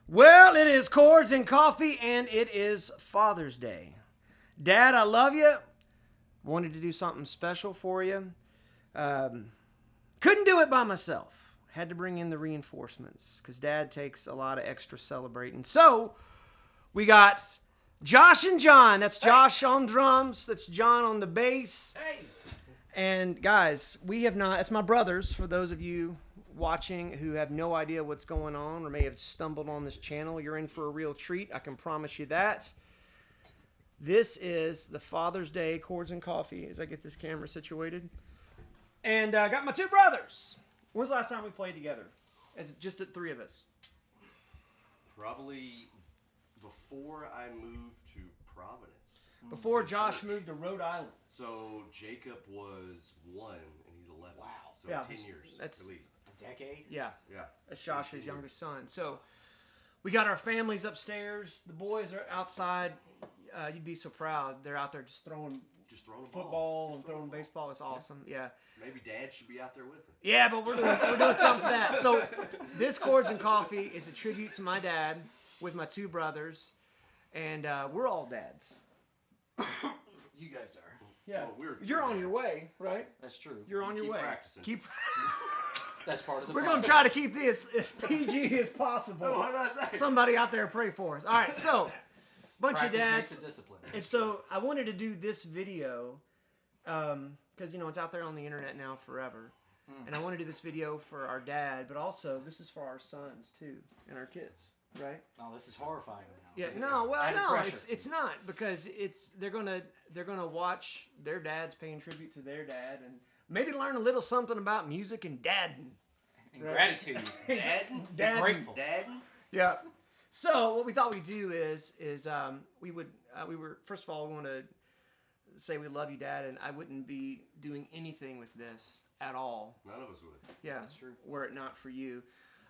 Well, it is Chords and Coffee, and it is Father's Day. Dad, I love you. Wanted to do something special for you. Couldn't do it by myself. Had to bring in the reinforcements because Dad takes a lot of extra celebrating. So we got Josh and John. That's Josh on drums. That's John on the bass. Hey. And guys, we have not. It's my brothers. For those of you watching who have no idea what's going on or may have stumbled on this channel, you're in for a real treat. I can promise you that. This is the Father's Day Chords and Coffee as I get this camera situated. And I got my two brothers. When's the last time we played together? As just the three of us? Probably before I moved to Providence. Before Josh moved to Rhode Island. So Jacob was 1 and he's 11. Wow. So Yeah, 10 years that's- at least. A decade? Yeah. Yeah. That's Josh's youngest son. So we got our families upstairs. The boys are outside. You'd be so proud. They're out there just throwing a football ball. and throwing baseball. It's awesome. Yeah. Maybe Dad should be out there with him. Yeah, but we're doing something for that. So this Chords and Coffee is a tribute to my dad with my two brothers. And we're all dads. You guys are. Yeah. Well, You're on your way, right? That's true. You're on your keep way. practicing. That's part of the We're fun. going to try to keep this as PG as possible. Oh, what did I say? Somebody out there pray for us. All right, so bunch Practice of makes dads. it discipline. And so I wanted to do this video because, it's out there on the internet now forever. And I want to do this video for our dad, but also this is for our sons too and our kids, right? Oh, this is horrifying now. Yeah, no, Added pressure. it's not because they're gonna watch their dads paying tribute to their dad and maybe learn a little something about music and dadding. And Right. gratitude. Dad? Dad- Grateful. Dad? Yeah. So what we thought we'd do is we were first of all we want to say we love you, Dad, and I wouldn't be doing anything with this at all. None of us would. Yeah, That's true. Were it not for you,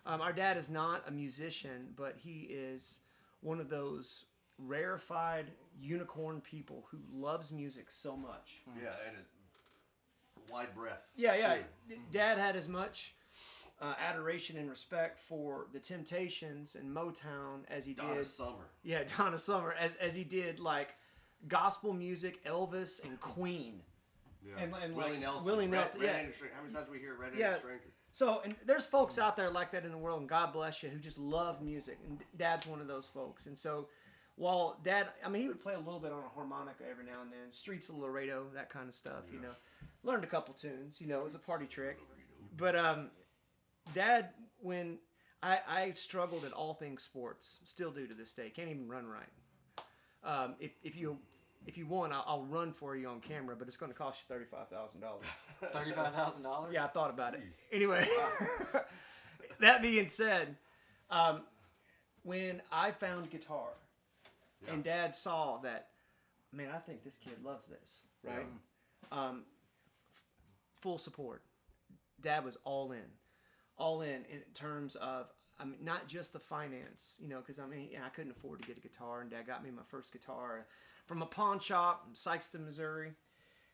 our dad is not a musician, but he is one of those rarefied unicorn people who loves music so much. Yeah, and a wide breath. Yeah. too. Dad had as much adoration and respect for the Temptations and Motown as he Donna did. Summer. Yeah, Donna Summer as he did like gospel music, Elvis and Queen. Yeah. And Willie like, Nelson. Willie Nelson, yeah. How many times we hear Red Yeah. Stranger? So, and there's folks out there like that in the world, and God bless you, who just love music. And Dad's one of those folks. And so, while Dad, he would play a little bit on a harmonica every now and then, Streets of Laredo, that kind of stuff, Learned a couple tunes, it was a party trick. But Dad, when I struggled at all things sports, still do to this day, can't even run right. If you want, I'll run for you on camera, but it's going to cost you $35,000. $35,000? Yeah, I thought about it. Jeez. Anyway, that being said, when I found guitar and Dad saw that, man, I think this kid loves this, right? Full support. Dad was all in terms of, not just the finance, because I couldn't afford to get a guitar, and Dad got me my first guitar from a pawn shop in Sykeston, Missouri.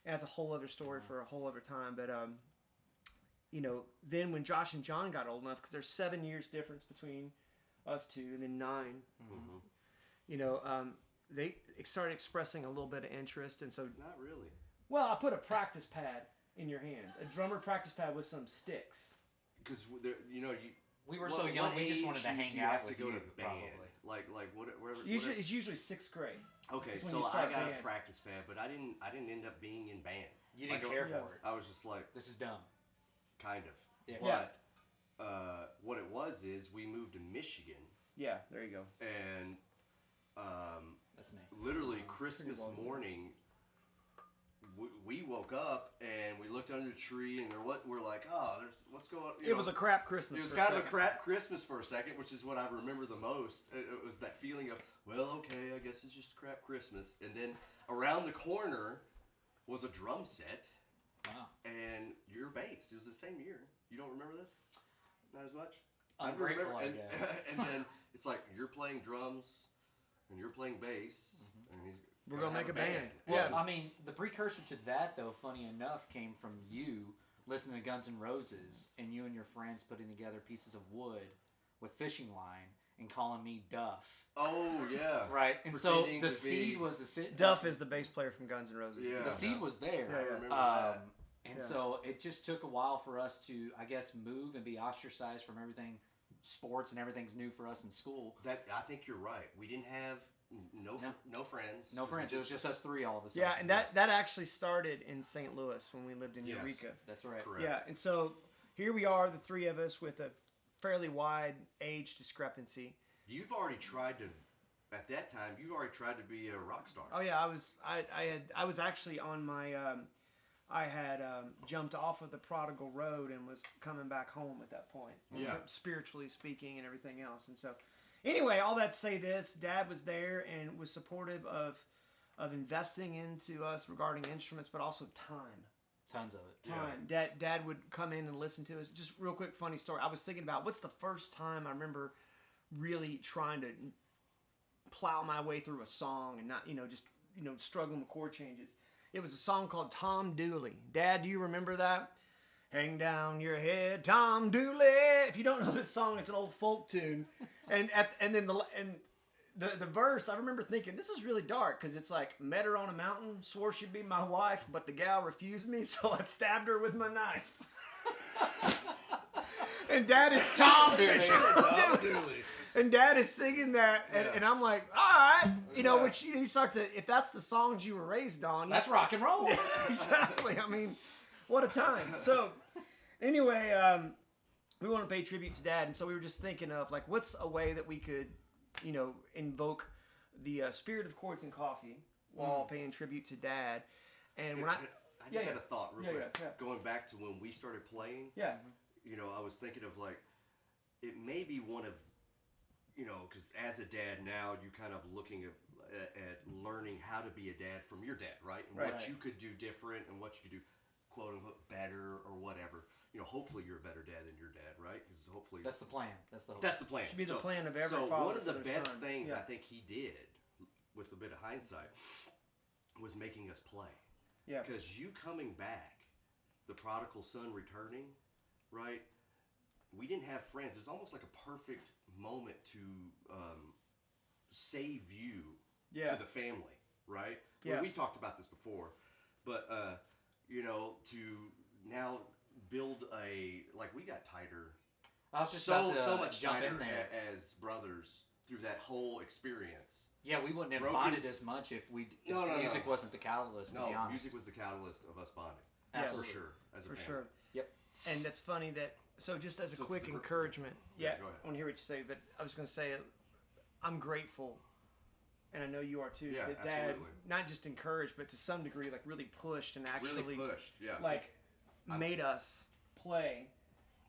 And that's a whole other story for a whole other time. But, then when Josh and John got old enough, because there's 7 years difference between us two, and then 9, they started expressing a little bit of interest. And so, Not really. well, I put a practice pad in your hands, a drummer practice pad with some sticks. Because, We were so young, we just wanted to hang out with you. you, have to go to band? probably. Like whatever. It's usually 6th grade. Okay, It's when so you I start got band. a practice pad, but I didn't end up being in band. You didn't Like, care yeah. for it. I was just like, This is dumb. kind of. Yeah. But what it was is we moved to Michigan, Yeah, there you go. and That's me. literally Christmas long. morning, we woke up and we looked under the tree, and we're like, oh, what's going on? It was a crap Christmas. It was for a kind of a second. crap Christmas for a second, which is what I remember the most. It was that feeling of, well, okay, I guess it's just a crap Christmas. And then around the corner was a drum set Wow. and your bass. It was the same year. You don't remember this? Not as much? I'm I remember, grateful, I and, guess. and then it's like you're playing drums and you're playing bass, and We're gonna have make a band. Well, Yeah. the precursor to that, though, funny enough, came from you listening to Guns N' Roses and you and your friends putting together pieces of wood with fishing line and calling me Duff. Oh yeah. Right, and so Pretending the to seed be- was Duff is the bass player from Guns N' Roses. Yeah. the seed was there. I remember that. And Yeah. so it just took a while for us to, I guess, move and be ostracized from everything, sports and everything's new for us in school. I think you're right. We didn't have no friends. No friends. It was just us three all of a sudden. Yeah, and that actually started in St. Louis when we lived in Yes. Eureka. That's right. Correct. Yeah, and so here we are, the three of us, with a fairly wide age discrepancy. You've already tried to. At that time, you've already tried to be a rock star. Oh yeah, I was actually on my I had jumped off of the prodigal road and was coming back home at that point. Yeah. Spiritually speaking and everything else. And so anyway, all that to say this, Dad was there and was supportive of investing into us regarding instruments, but also time. Tons of it. Time. Dad would come in and listen to us. Just real quick funny story. I was thinking about what's the first time I remember really trying to plow my way through a song and not, just struggling with chord changes. It was a song called Tom Dooley. Dad, do you remember that? Hang down your head, Tom Dooley. If you don't know this song, it's an old folk tune. And then the verse, I remember thinking, this is really dark because it's like, met her on a mountain, swore she'd be my wife, but the gal refused me, so I stabbed her with my knife. And Dad is Tom Dooley. Tom Dooley. And Dad is singing that, and I'm like, all right, which you start to, if that's the songs you were raised on, That's rock and roll. exactly. I mean, what a time. So, anyway, we want to pay tribute to Dad, and so we were just thinking of like, what's a way that we could, invoke the spirit of Chords and Coffee while paying tribute to Dad. And when I just had a thought real quick. Yeah. Going back to when we started playing, Yeah. I was thinking of like, it may be one of, because as a dad now, you're kind of looking at learning how to be a dad from your dad, right? And what you could do different and what you could do, quote unquote, better or whatever. Hopefully you're a better dad than your dad, right? Because hopefully That's the plan. That's the hope. that's the plan. Should be the plan of every So father one of the for their best son. things Yeah. I think he did, with a bit of hindsight, was making us play. Yeah. Because you coming back, the prodigal son returning, right? We didn't have friends. It's almost like a perfect moment to save you to the family, right? Yeah. We talked about this before, but to now build we got tighter, I was just about to so much jump tighter in there. as brothers through that whole experience. Yeah, we wouldn't have Broken- bonded as much if music wasn't the catalyst, to be honest. Music was the catalyst of us bonding. Absolutely. For sure. As a For family. sure. Yep. And that's funny that, so just as a So it's quick the- encouragement, Yeah, yeah, go ahead. I want to hear what you say, but I was going to say, I'm grateful, and I know you are too, Yeah, that Dad absolutely. not just encouraged, but to some degree, like really pushed and actually, Really pushed, yeah. like, made us play.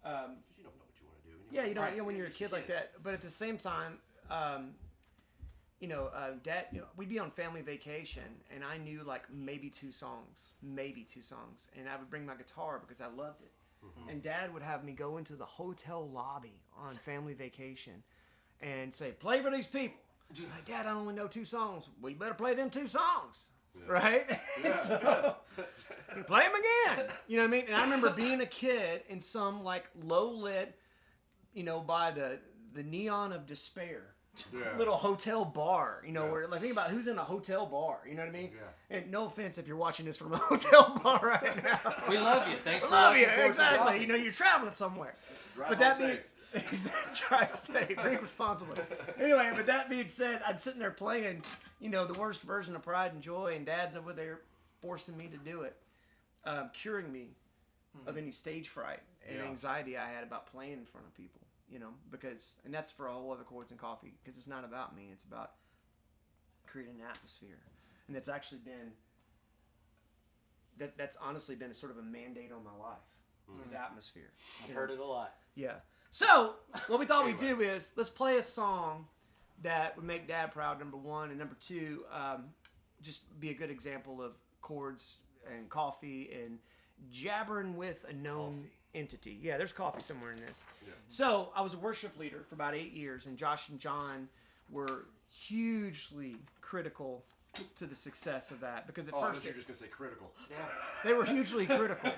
'Cause you don't know what you want to do. Yeah, you don't, Right. when you're a kid like that, but at the same time, Dad, we'd be on family vacation, and I knew like maybe two songs, and I would bring my guitar because I loved it. Mm-hmm. And Dad would have me go into the hotel lobby on family vacation and say, "Play for these people." I'm like, Dad, I only know two songs. Well, you better play them two songs, right? Yeah. So, you play them again. You know what I mean? And I remember being a kid in some like low lit, by the neon of despair. Yeah. Little hotel bar, where like think about who's in a hotel bar, you know what I mean? Yeah. And no offense if you're watching this from a hotel bar right now. We love you. Thanks for Love you, watching Chords and exactly. Coffee. You're traveling somewhere. Drive But that home being try to stay, drink responsibly. Anyway, but that being said, I'm sitting there playing, the worst version of Pride and Joy, and Dad's over there forcing me to do it, curing me of any stage fright and Yeah. anxiety I had about playing in front of people. And that's for a whole other Chords and Coffee, because it's not about me, it's about creating an atmosphere. And that's actually been, that's honestly been a sort of a mandate on my life, is atmosphere. I've heard it a lot. Yeah. So, what we thought we'd do is, let's play a song that would make Dad proud, number one, and number two, just be a good example of Chords and Coffee and jabbering with a known entity. Yeah, there's coffee somewhere in this. Yeah. So I was a worship leader for about 8 years, and Josh and John were hugely critical to the success of that, because at Oh, I first thought you were just going to say critical. Yeah. they were hugely critical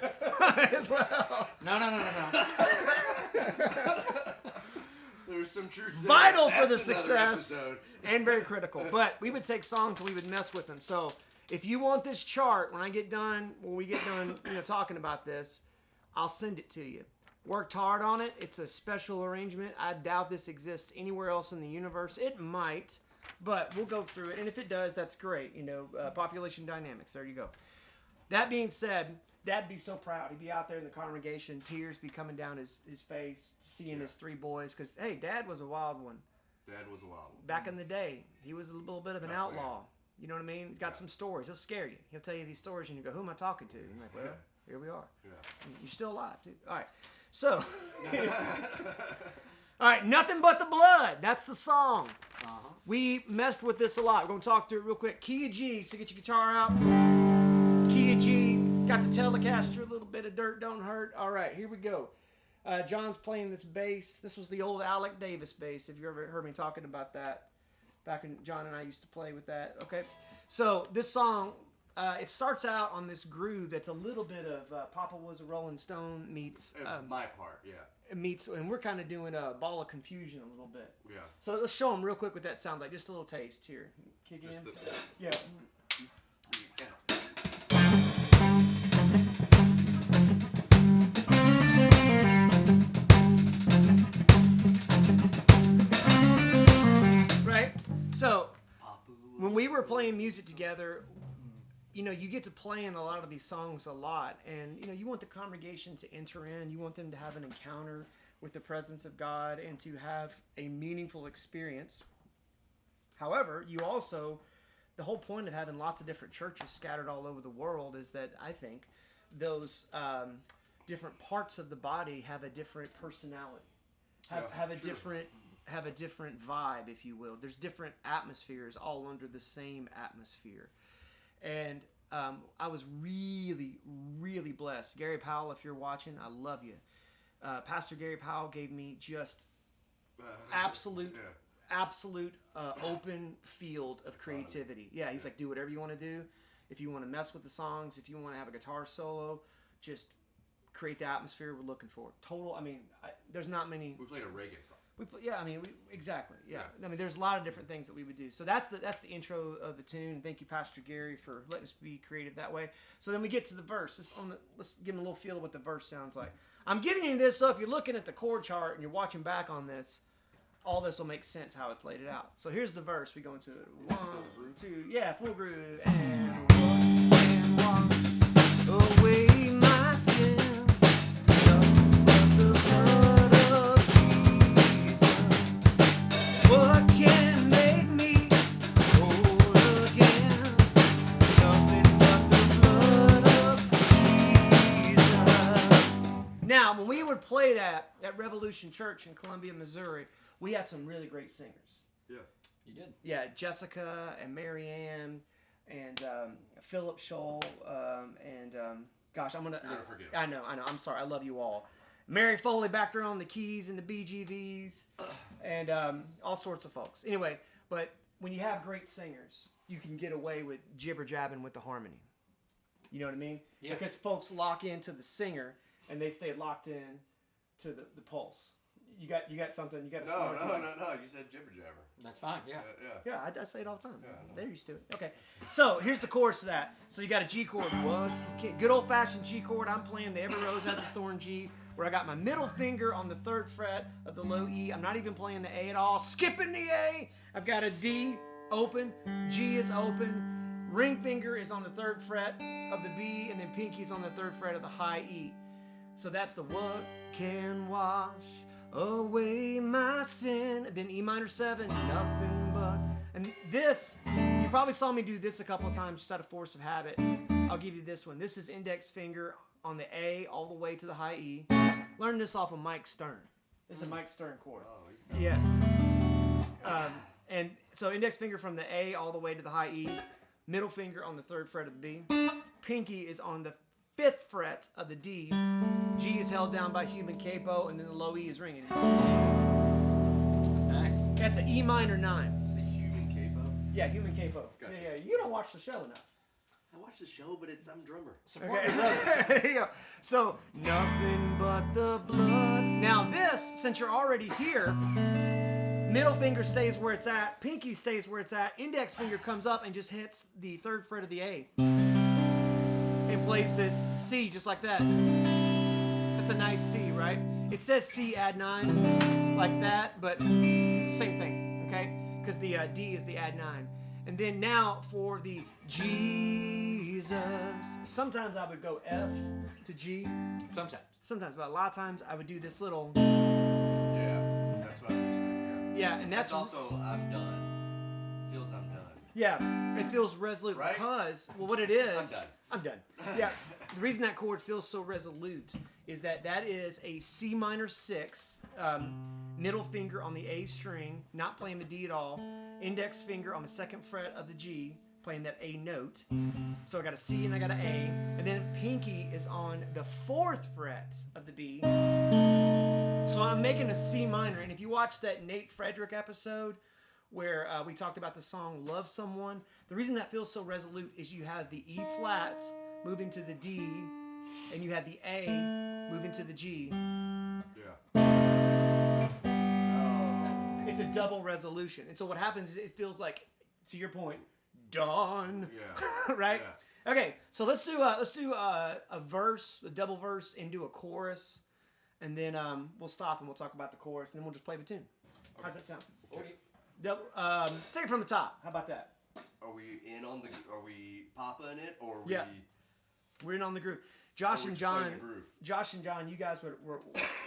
as well. No. There's some truth there. Vital for the That's another success episode. and very critical. But we would take songs and we would mess with them. So if you want this chart, when we get done, talking about this, I'll send it to you. Worked hard on it. It's a special arrangement. I doubt this exists anywhere else in the universe. It might, but we'll go through it. And if it does, that's great. Population dynamics. There you go. That being said, Dad'd be so proud. He'd be out there in the congregation, tears be coming down his face, seeing his 3 boys. Because, hey, Dad was a wild one. Dad was a wild one. Back in the day, he was a little bit of an outlaw. You know what I mean? He's got some stories. He'll scare you. He'll tell you these stories, and you go, who am I talking to? And you're like, well, here we are. Yeah. You're still alive, too. All right. So, all right, Nothing But the Blood. That's the song. Uh-huh. We messed with this a lot. We're going to talk through it real quick. Key of G, so get your guitar out. Key of G, got the Telecaster, a little bit of dirt don't hurt. All right, here we go. John's playing this bass. This was the old Alec Davis bass, if you ever heard me talking about that. Back when John and I used to play with that. Okay, so this song, it starts out on this groove that's a little bit of Papa Was a Rolling Stone meets... my part, yeah. Meets, and we're kind of doing a Ball of Confusion a little bit. Yeah. So let's show them real quick what that sounds like. Just a little taste here. Kick in. Yeah. Right? So, when we were playing music together, you get to play in a lot of these songs a lot, and you want the congregation to enter in. You want them to have an encounter with the presence of God and to have a meaningful experience. However, the whole point of having lots of different churches scattered all over the world is that I think those different parts of the body have a different personality, have a different vibe, if you will. There's different atmospheres all under the same atmosphere. And I was really, really blessed. Gary Powell, if you're watching, I love you. Pastor Gary Powell gave me just absolute open field of creativity. Yeah, he's like, do whatever you want to do. If you want to mess with the songs, if you want to have a guitar solo, just create the atmosphere we're looking for. There's not many... We played a reggae song. Exactly. Yeah. There's a lot of different things that we would do. So that's the intro of the tune. Thank you, Pastor Gary, for letting us be creative that way. So then we get to the verse. Let's give them a little feel of what the verse sounds like. I'm getting into this, so if you're looking at the chord chart and you're watching back on this, all this will make sense how it's laid it out. So here's the verse. We go into it. 1, 2, full groove. And walk away my sin. Now, when we would play that at Revolution Church in Columbia, Missouri, we had some really great singers. Yeah. You did? Yeah, Jessica and Mary Ann and Philip Scholl and gosh, I'm gonna forget. I know. I'm sorry. I love you all. Mary Foley back there on the keys and the BGVs and all sorts of folks. Anyway, but when you have great singers, you can get away with jibber jabbing with the harmony. You know what I mean? Yeah. Because folks lock into the singer and they stay locked in to the pulse. You got something. You got to. No. You said jibber jabber. That's fine. Yeah. Yeah, I say it all the time. Yeah, they're used to it. Okay, so here's the chorus of that. So you got a G chord. What? Good old fashioned G chord. I'm playing the Every Rose Has a Thorn G, where I got my middle finger on the 3rd fret of the low E. I'm not even playing the A at all. Skipping the A. I've got a D open. G is open. Ring finger is on the 3rd fret of the B, and then pinky's on the 3rd fret of the high E. So that's the what can wash away my sin. And then E minor 7, nothing but. And this, you probably saw me do this a couple of times just out of force of habit. I'll give you this one. This is index finger on the A all the way to the high E. Learned this off of Mike Stern. This is a Mike Stern chord. Oh, he's yeah. And so index finger from the A all the way to the high E. Middle finger on the 3rd fret of the B. Pinky is on the 5th fret of the D. G is held down by human capo, and then the low E is ringing. That's nice. That's an E minor 9. Is it human capo? Yeah, human capo. Gotcha. Yeah. You don't watch the show enough. I watch the show, but I'm drummer. Support Okay. your brother. There you go. So, nothing but the blood. Now this, since you're already here, middle finger stays where it's at, pinky stays where it's at, index finger comes up and just hits the 3rd fret of the A. And plays this C just like that. That's a nice C, right? It says C add 9 like that, but it's the same thing, okay? Because the D is the add 9. And then now for the Jesus. Sometimes I would go F to G. Sometimes, but a lot of times I would do this little. Yeah, that's what I was thinking. Yeah, and that's also I'm done. Feels I'm done. Yeah, it feels resolute Right? because, well, what it is. I'm done. Yeah, the reason that chord feels so resolute is that is a C minor 6, middle finger on the A string, not playing the D at all, index finger on the 2nd fret of the G, playing that A note. So I got a C and I got an A, and then pinky is on the 4th fret of the B. So I'm making a C minor, and if you watch that Nate Frederick episode where we talked about the song Love Someone, the reason that feels so resolute is you have the E flat moving to the D, and you have the A moving to the G. Yeah. It's a double resolution. And so what happens is it feels like, to your point, done. Yeah. Right? Yeah. Okay, so let's do a verse, a double verse, and do a chorus. And then we'll stop and we'll talk about the chorus, and then we'll just play the tune. How's that sound? Okay. Take it from the top. How about that? Are we in on the? Are we popping it or are we? Yeah. We're in on the groove. Josh we're and just playing John, the groove. you guys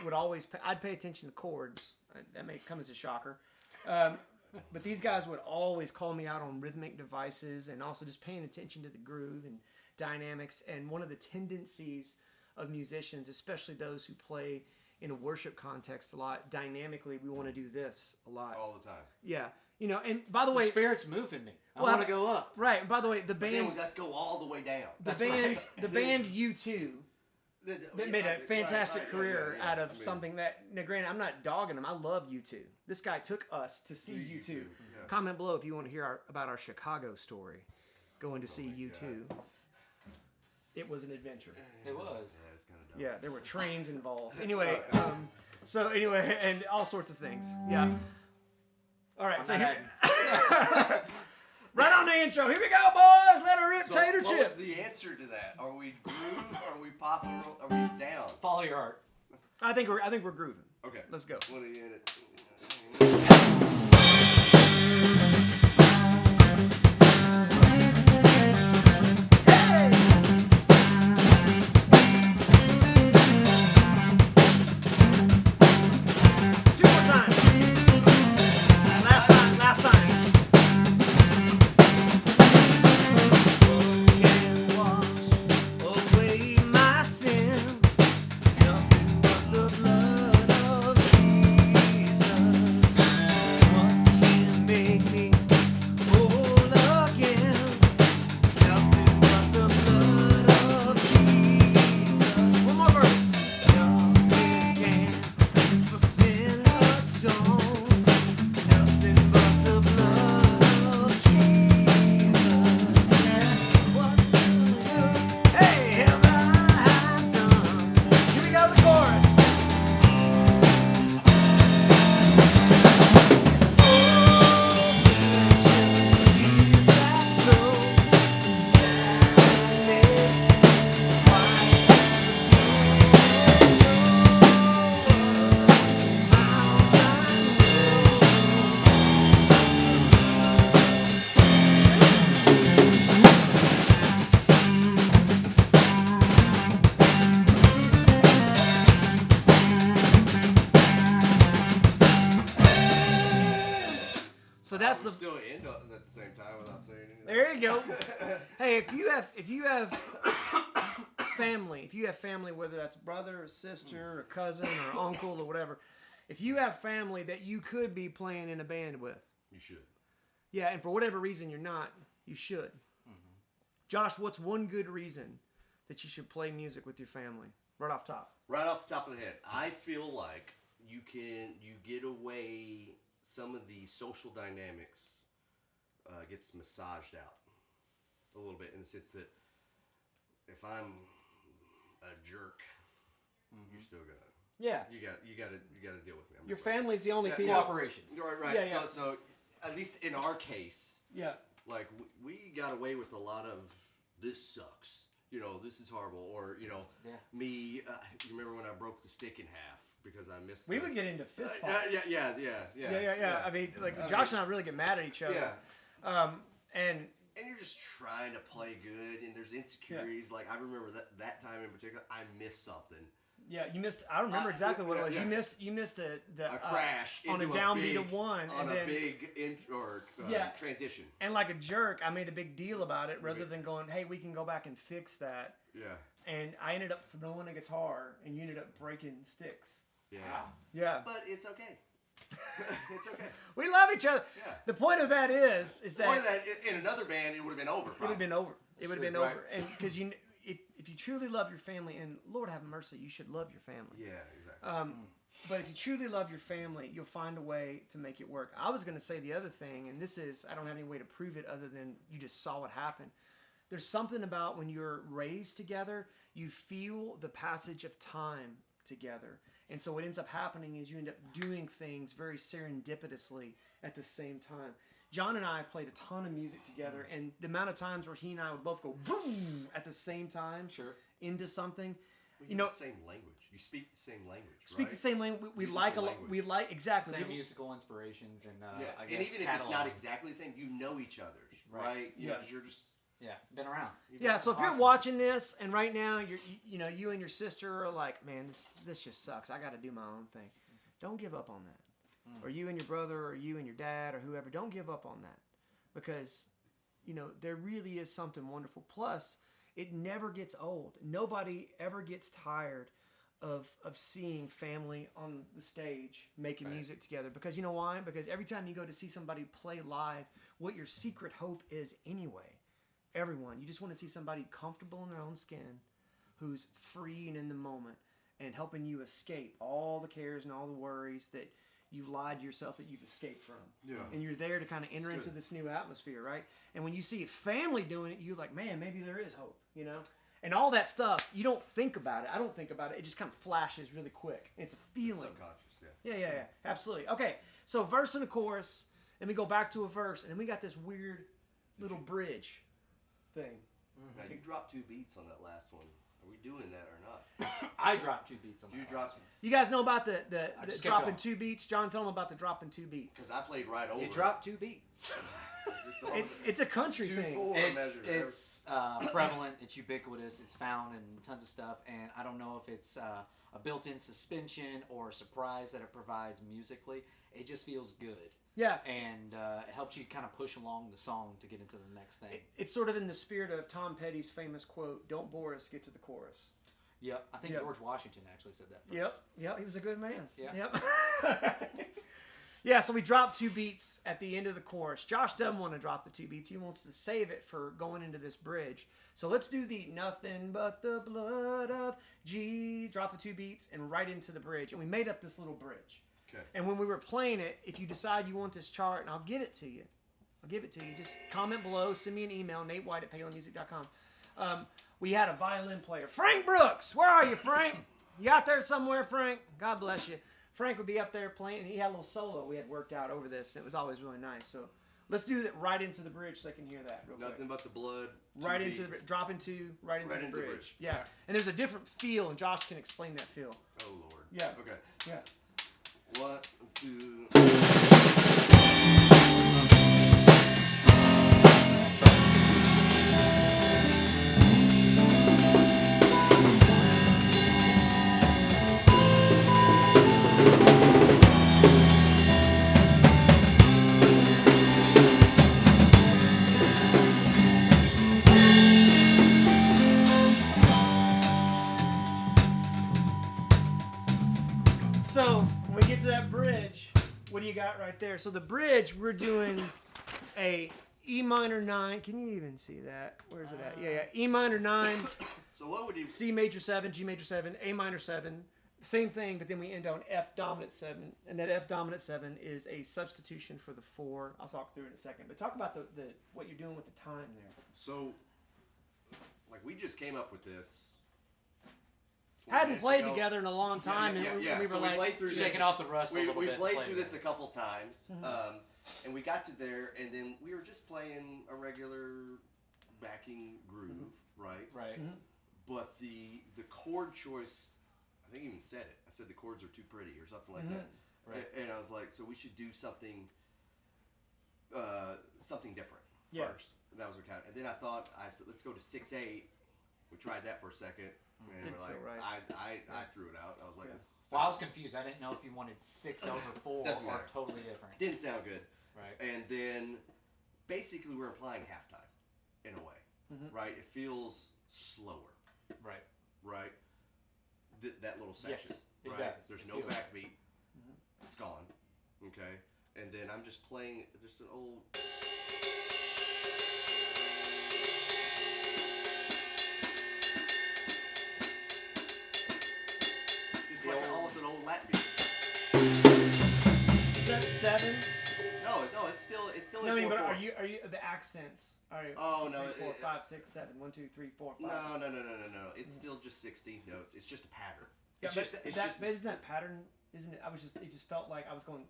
would always I'd pay attention to chords. That may come as a shocker. But these guys would always call me out on rhythmic devices and also just paying attention to the groove and dynamics. And one of the tendencies of musicians, especially those who play in a worship context a lot, dynamically, we want to do this a lot. All the time. Yeah. You know, and by the way, The Spirit's moving me. I Well, want to go up. right. And by the way, the Then band, let's go all the way down. the That's band, right. the band U2. That made a fantastic career out of something that, now granted, I'm not dogging them. I love U2. This guy took us to see U2. Yeah. Comment below if you want to hear about our Chicago story. Going to see U2. It was an adventure. It was. Yeah, it's kind of dumb. Yeah, there were trains involved. Anyway, and all sorts of things. Yeah. All right, so here, right on the intro. Here we go, boys. Let her rip, So tater what chip. was the answer to that? Are we groove? Are we pop? Are we down? Follow your heart. I think we're grooving. Okay. Let's go. What are you in it? Two more times. Last time. Can wash away my sin. Nothing but the blood of Jesus. What can make me whole again? Nothing but the blood of Jesus. One more verse. Nothing can for sin atone. Nothing but the blood of Jesus. What good, hey, have I done? Here we go, the chorus. So that's the. Still end up at the same time without saying anything. There you go. Hey, if you have family, whether that's brother or sister or cousin or uncle or whatever, if you have family that you could be playing in a band with, You should. yeah, and for whatever reason you're not, you should. Josh, what's one good reason that you should play music with your family? Right off top. Right off the top of the head, I feel like you get away some of the social dynamics gets massaged out. a little bit in the sense that if I'm a jerk, you're still gonna. Yeah. You got to deal with me. Your family's the only people. Cooperation. Right. Yeah, yeah. So at least in our case, Yeah. like we got away with a lot of this sucks. This is horrible, or me. You remember when I broke the stick in half because I missed. We would get into fist fights. Yeah. I mean, like Josh and I really get mad at each other. Yeah. And you're just trying to play good, and there's insecurities. Yeah. Like I remember that time in particular, I missed something. Yeah, you missed. I remember exactly what it was. Yeah. You missed a crash on a downbeat of one on and a then, big transition. And like a jerk, I made a big deal about it rather than going, "Hey, we can go back and fix that." Yeah. And I ended up throwing a guitar, and you ended up breaking sticks. Yeah. Wow. Yeah. But it's okay. It's okay. We love each other. Yeah. The point of that is that. The point of that in another band, it would have been over. It would have been over. It would have been right. over, and because if you truly love your family, and Lord have mercy, you should love your family. Yeah, exactly. But if you truly love your family, you'll find a way to make it work. I was going to say the other thing, and this is, I don't have any way to prove it other than you just saw what happened. There's something about when you're raised together, you feel the passage of time together. And so what ends up happening is you end up doing things very serendipitously at the same time. John and I have played a ton of music together, and the amount of times where he and I would both go boom at the same time into something, the same language. You speak the same language. Speak the same language. We like a lot. We like exactly same musical inspirations and I guess and even catalog. if it's not exactly the same, you know each other's, right? You're just been around. Yeah, so if you're watching this and right now you and your sister are like, man, this just sucks. I got to do my own thing. Don't give up on that. Or you and your brother, or you and your dad, or whoever, don't give up on that, because there really is something wonderful. Plus, it never gets old. Nobody ever gets tired of seeing family on the stage making music together. Because you know why? Because every time you go to see somebody play live, what your secret hope is anyway. Everyone, you just want to see somebody comfortable in their own skin, who's free and in the moment, and helping you escape all the cares and all the worries that you've lied to yourself that you've escaped from. Yeah. And you're there to kind of enter into this new atmosphere, right? And when you see a family doing it, you're like, man, maybe there is hope, And all that stuff, you don't think about it. I don't think about it. It just kind of flashes really quick. It's a feeling. It's subconscious, Yeah. Absolutely. Okay, so verse and a chorus, and we go back to a verse, and then we got this weird little bridge thing. Now, you dropped 2 beats on that last one. Are we doing that or not? I dropped 2 beats on that. You dropped. You guys know about the dropping going. 2 beats? John, tell them about the dropping 2 beats. Because I played right over. You dropped 2 beats. It's a country thing. 2/4 It's prevalent. It's ubiquitous. It's found in tons of stuff, and I don't know if it's a built-in suspension or a surprise that it provides musically. It just feels good. Yeah. And it helps you kind of push along the song to get into the next thing. It's sort of in the spirit of Tom Petty's famous quote, "Don't bore us, get to the chorus." Yep. I think George Washington actually said that first. Yep. He was a good man. Yeah. Yep. Yeah, so we dropped 2 beats at the end of the chorus. Josh doesn't want to drop the 2 beats. He wants to save it for going into this bridge. So let's do the nothing but the blood of G, drop the 2 beats, and right into the bridge. And we made up this little bridge. Okay. And when we were playing it, if you decide you want this chart, and I'll give it to you. Just comment below, send me an email, natewhite@palenmusic.com. We had a violin player. Frank Brooks! Where are you, Frank? You out there somewhere, Frank? God bless you. Frank would be up there playing. He had a little solo we had worked out over this. It was always really nice. So let's do that right into the bridge so they can hear that real Nothing quick. but the blood. Right into the drop into right into the bridge. Yeah. And there's a different feel, and Josh can explain that feel. Oh Lord. Yeah. Okay. Yeah. 1, 2. So when we get to that bridge, what do you got right there? So the bridge, we're doing a E minor 9. Can you even see that? Where's it at? Yeah. E minor 9, So what would you? C major 7, G major 7, A minor 7, Same thing, but then we end on F dominant 7, and that F dominant 7 is a substitution for the 4. I'll talk through it in a second, but talk about the what you're doing with the time there. So, like, we just came up with this. Hadn't played together in a long time, and we were so like, played through shaking this. off the rust a little We bit. played through this a couple times, Mm-hmm. and we got to there, and then we were just playing a regular backing groove, right? Right. Mm-hmm. But the chord choice, I think I even said it. I said the chords are too pretty or something like that. Right. And I was like, so we should do something different first. And that was what and then I said, let's go to 6/8. We tried that for a second, and Didn't we're like, feel right. I threw it out. I was like, Yeah. this Well, I was confused. I didn't know if you wanted 6 over 4 Doesn't or matter. totally different. didn't sound good. Right. And then basically we're implying halftime in a way, right? It feels slower, Right. right? That little section, Yes, it right? does. There's It no feels it. backbeat. It's gone. Okay. And then I'm just playing just an old. Just like almost an old Latin beat. is that 7? No, it's still No, I in mean, 4/4. but are you the accents? Are you? Oh, no, 3, 4, it- 5, 6, 7. 1, 2, 3, 4, 5. No. It's still just 16 notes. It's just a pattern. Yeah, It's but just. It's that, just. but isn't that pattern? Isn't it? It just felt like I was going.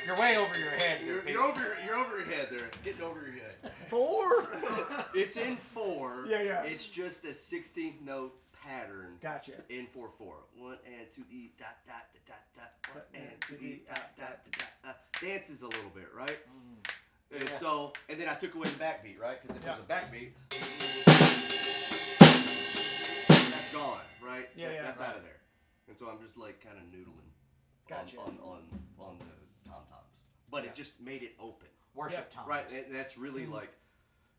You're way over your head. You're over your head there. Getting over your head. 4. It's in 4. Yeah. It's just a 16th note pattern. Gotcha. In 4/4. 1 and 2 E dot dot dot dot. 1 and 2 E dot dot dot. Dances a little bit, right? And Yeah. so, and then I took away the backbeat, right? Because if there's a backbeat, that's gone, right? Yeah, That's right. out of there. And so I'm just like kind of noodling Gotcha. on the tom toms, but it just made it open. Worship Yeah. times. Right, and that's really like,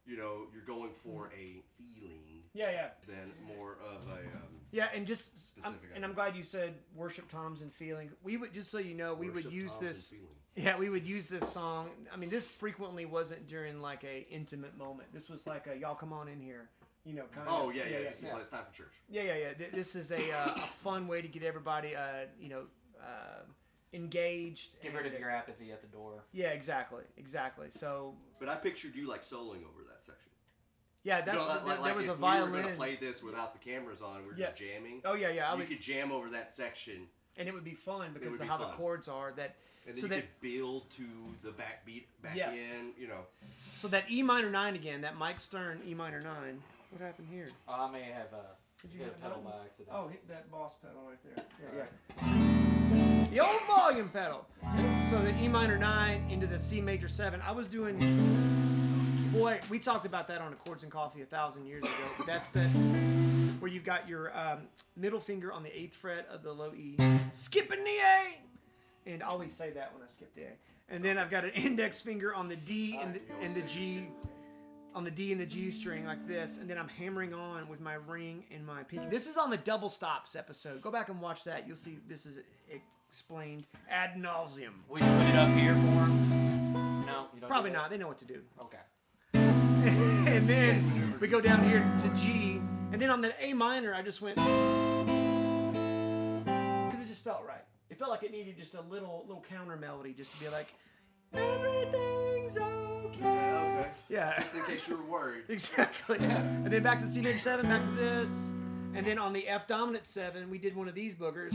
you're going for a feeling Yeah. than more of a Yeah, and just Specific and I'm glad you said worship toms and feeling. We would, just so you know, we would worship use toms this. and feeling. Yeah, we would use this song. I mean, this frequently wasn't during like a intimate moment. This was like a y'all come on in here, kind of. Oh yeah. This is like it's time for church. Yeah. This is a fun way to get everybody, engaged. Get rid of your apathy at the door. Yeah, exactly. So But I pictured you like soloing over that section. yeah, that's there was if a we violin. were gonna play this without the cameras on, we're just jamming. Oh yeah. I You would, could jam over that section, and it would be fun because would of be how the fun. chords are that. and then So you that could build to the backbeat back Yes. in. so that E minor 9 again, that Mike Stern E minor 9. What happened here? I may have Did you hit hit a a pedal button? by accident. Oh, hit that boss pedal right there. Yeah. The old volume pedal. So the E minor 9 into the C major 7. I was doing. Boy, we talked about that on a Chords and Coffee 1,000 years ago. But that's the where you've got your middle finger on the 8th fret of the low E, skipping the A, and I always say that when I skip the A. And then I've got an index finger on the D and the G. On the D and the G string like this, and then I'm hammering on with my ring and my pinky. This is on the double stops episode. Go back and watch that. You'll see this is explained ad nauseum. We put it up here for him? No, you don't. Probably do that? not. They know what to do. Okay. And then we go down here to G, and then on the A minor, I just went because it just felt right. It felt like it needed just a little counter melody, just to be like, everything's okay. Yeah, okay. Yeah. Just in case you were worried. Exactly. And then back to the C major 7, back to this. And then on the F dominant 7, we did one of these boogers.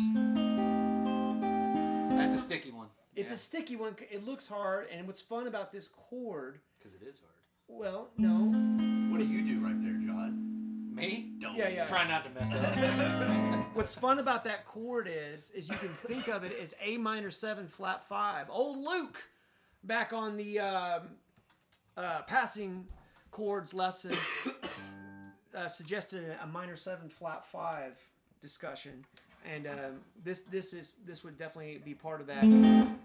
That's a sticky one. It's a sticky one. It looks hard. And what's fun about this chord, Because it is hard. well, no. What do you do right there, John? Me? Don't. Yeah. Try not to mess up. What's fun about that chord is you can think of it as A minor 7 flat 5. Old Luke, back on the passing chords lesson, suggested a minor 7 flat 5 discussion, and this would definitely be part of that.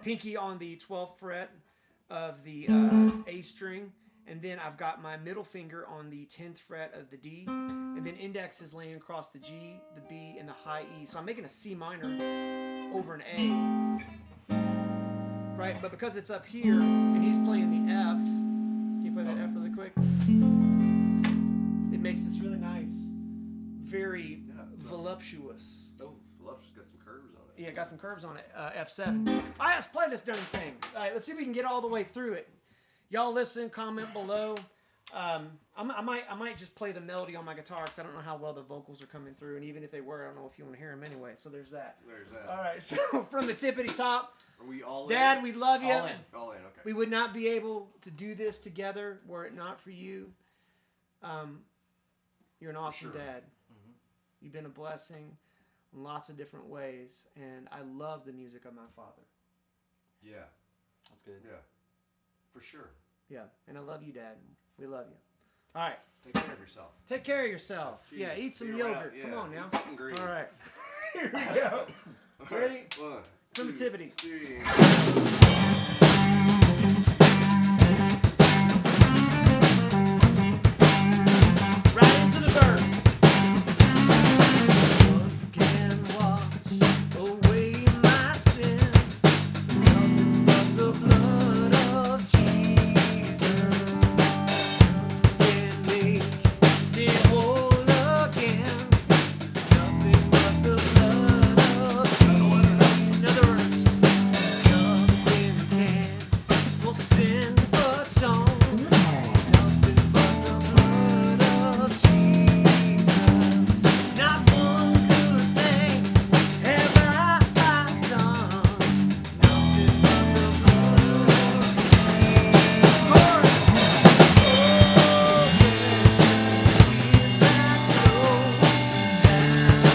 Pinky on the 12th fret of the A string, and then I've got my middle finger on the 10th fret of the D, and then index is laying across the G, the B, and the high E. So I'm making a C minor over an A, right? But because it's up here and he's playing the F, can you play that F really quick? It makes this really nice, very voluptuous. Oh. fluff. It's got some curves on it. Yeah, got some curves on it. F7. All right, let's play this darn thing. All right, let's see if we can get all the way through it. Y'all listen, comment below. I might just play the melody on my guitar because I don't know how well the vocals are coming through, and even if they were, I don't know if you want to hear them anyway. So there's that. There's that. All right, so from the tippity top, Are we all Dad, in? we love you. All in. All in, okay. We would not be able to do this together were it not for you. You're an awesome sure. dad. You've been a blessing in lots of different ways, and I love the music of my father. Yeah. That's good. Yeah. For sure. Yeah, and I love you, Dad. We love you. All right. Take care of yourself. Take care of yourself. Jeez. Yeah, eat some See you yogurt. around. Yeah, Come on now. eat something green. All right. Here we go. Ready? 1, 2, Primitivity. 3. Right into the verse. What can wash away my sin? Nothing but the blood of Jesus. Can make me whole again. Nothing but the blood of Jesus. Another verse. Nothing can will sin atone. Nothing but the blood of Jesus. Not one good thing have I done. Nothing but the blood of Jesus. Chorus. Oh, precious is that flow that makes me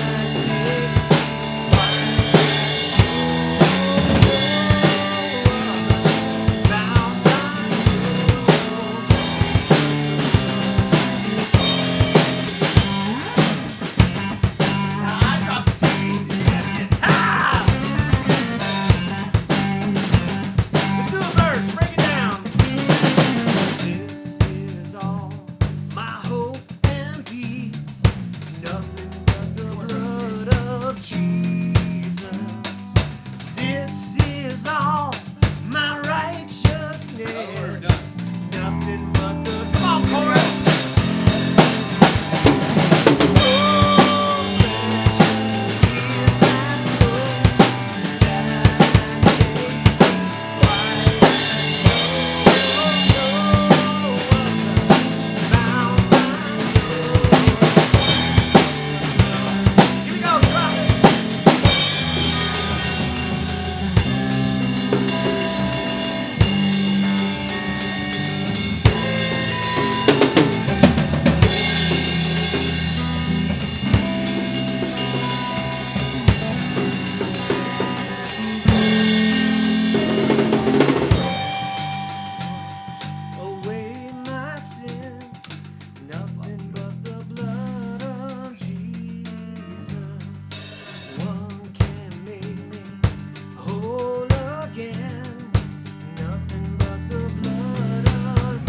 Let's do a verse, break it down. This is all my hope and peace. Nothing but the blood of Jesus. This is all my righteousness. Nothing but the. Come on, chorus. Here we go, drop it. Away my sin, nothing but the blood of Jesus. One can make me whole again. Nothing but the blood of.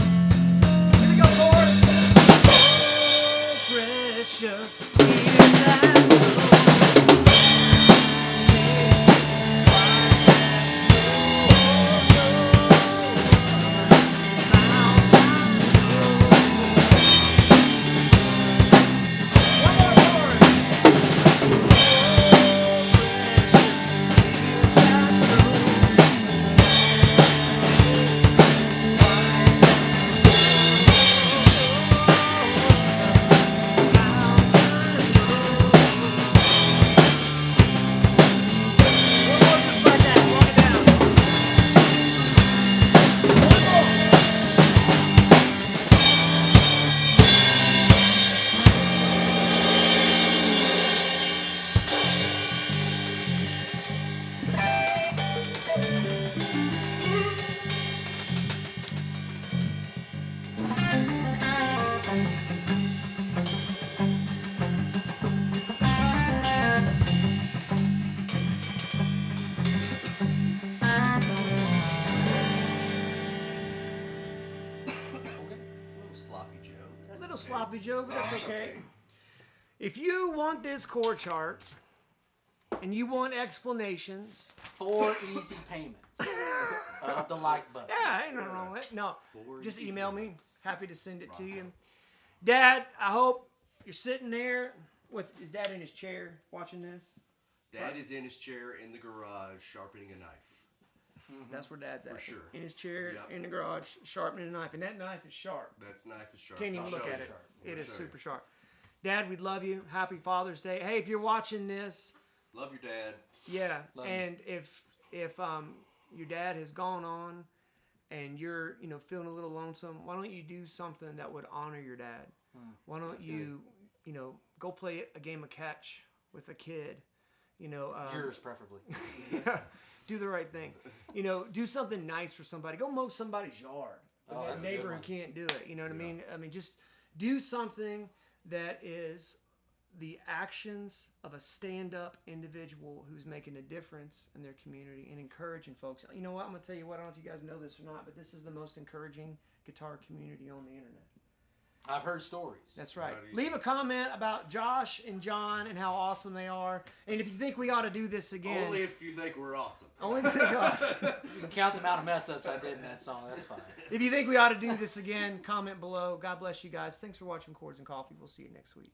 Here we go, Lord. Oh, precious is that blood. Little sloppy Joe, but that's okay. If you want this chord chart and you want explanations, 4 easy payments of the like button. yeah, ain't nothing wrong with it. No, Four just easy email me. payments. Happy to send it to you. Dad, I hope you're sitting there. Is Dad in his chair watching this? Dad is in his chair in the garage sharpening a knife. That's where Dad's at. For sure. In his chair, Yep. in the garage, sharpening a knife. And that knife is sharp. That knife is sharp. Can't even I'll look show at you. it. I'll It is show super you. sharp. Dad, we love you. Happy Father's Day. Hey, if you're watching this, Love your dad. yeah, Love and if your dad has gone on and you're feeling a little lonesome, why don't you do something that would honor your dad? Why don't you go play a game of catch with a kid? Yours, preferably. Do the right thing. Do something nice for somebody. Go mow somebody's yard. Oh, that that's a good neighbor who one. can't do it. You know what I mean? I mean, just do something that is the actions of a stand-up individual who's making a difference in their community and encouraging folks. You know what? I'm going to tell you what. I don't know if you guys know this or not, but this is the most encouraging guitar community on the internet. I've heard stories. That's right. How do you- Leave a comment about Josh and John and how awesome they are. And if you think we ought to do this again. Only if you think we're awesome. Only if you think awesome. You can count the amount of mess ups I did in that song. That's fine. If you think we ought to do this again, comment below. God bless you guys. Thanks for watching Chords and Coffee. We'll see you next week.